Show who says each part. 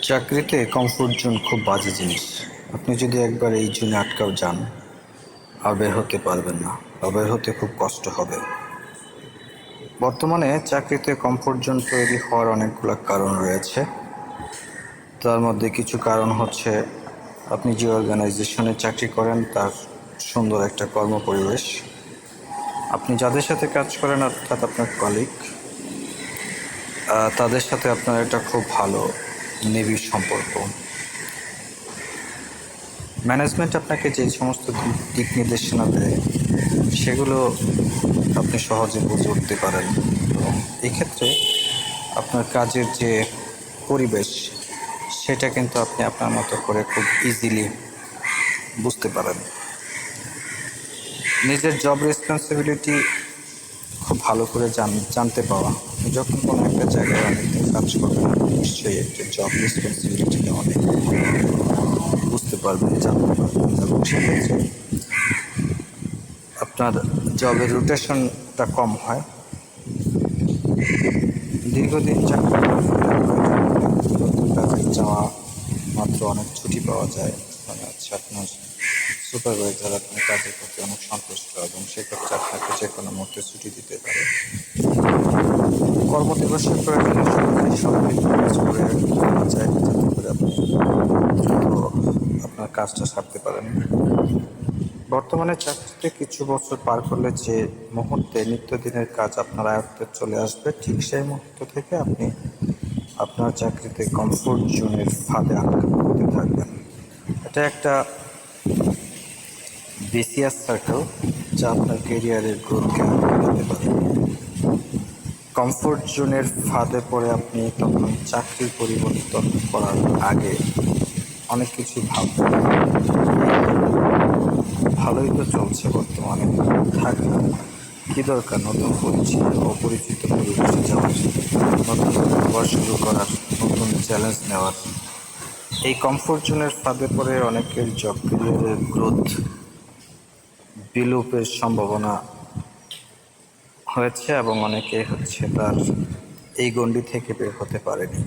Speaker 1: চাকরিতে comfort zone খুব বাজে জিনিস। আপনি যদি একবার এই জোনে আটকাও যান, আর বের হতে পারবেন না, বা বের হতে খুব কষ্ট হবে। বর্তমানে চাকরিতে কমফোর্ট জোন তৈরি হওয়ার অনেকগুলো কারণ রয়েছে। তার মধ্যে কিছু কারণ হচ্ছে আপনি যে অর্গানাইজেশনে চাকরি করেন তার সুন্দর একটা কর্মপরিবেশ, আপনি যাদের সাথে কাজ করেন অর্থাৎ আপনার কলিগ, তাদের সাথে আপনার একটা খুব ভালো নিবিড় সম্পর্ক। ম্যানেজমেন্ট আপনাকে যে সমস্ত দিক নির্দেশনা দেয় সেগুলো আপনি সহজে বুঝে উঠতে পারেন, এবং এক্ষেত্রে আপনার কাজের যে পরিবেশ সেটা কিন্তু আপনি আপনার মতো করে খুব ইজিলি বুঝতে পারেন। নিজের জব রেসপন্সিবিলিটি খুব ভালো করে জানতে পাওয়া। আপনি যখন কোনো একটা জায়গায় অনেকদিন কাজ করবেন, নিশ্চয়ই একটা জব রেসপন্সিবিলিটিটা অনেক বুঝতে পারবেন, জানতে পারবেন, এবং সেক্ষেত্রে আপনার জবের রোটেশনটা কম হয়। দীর্ঘদিন চাকরি নতুন কাজে যাওয়া মাত্র অনেক ছুটি পাওয়া যায়, মানে হচ্ছে আপনার সুপারভাইজার আপনার কাজের প্রতি অনেক সন্তুষ্ট, এবং সেক্ষেত্রে আপনাকে যে কোনো মুহূর্তে ছুটি দিতে পারে। কর্মদিবসের প্রয়োজনে সরকারি কাজ করে নেওয়া যায়, যাতে করে আপনি দ্রুত আপনার কাজটা সারতে পারেন। বর্তমানে চাকরিতে কিছু বছর পার করলে যে মুহূর্তে নিত্যদিনের কাজ আপনার আয়ত্তে চলে আসবে, ঠিক সেই মুহূর্ত থেকে আপনি আপনার চাকরিতে কমফোর্ট জোনের ফাঁদে আটকা পড়তে থাকবেন। এটা একটা ভিসিয়াস সার্কেল, যা আপনার কেরিয়ারের গ্রোথকে আটকাতে পারে। কমফোর্ট জোনের ফাঁদে পড়ে আপনি তখন চাকরি পরিবর্তন করার আগে অনেক কিছু ভাববেন। ভালোই তো চলছে বর্তমানে, থাক না, কী দরকার নতুন অপরিচিত পরিবেশে যাওয়ার, নতুন আবার শুরু করার, নতুন চ্যালেঞ্জ নেওয়ার। এই কমফোর্ট জোনের ফাঁদে পড়ে অনেকের জব ক্যারিয়ারের গ্রোথ বিলোপের সম্ভাবনা হয়েছে, এবং অনেকে তার এই গণ্ডি থেকে বের হতে পারেনি।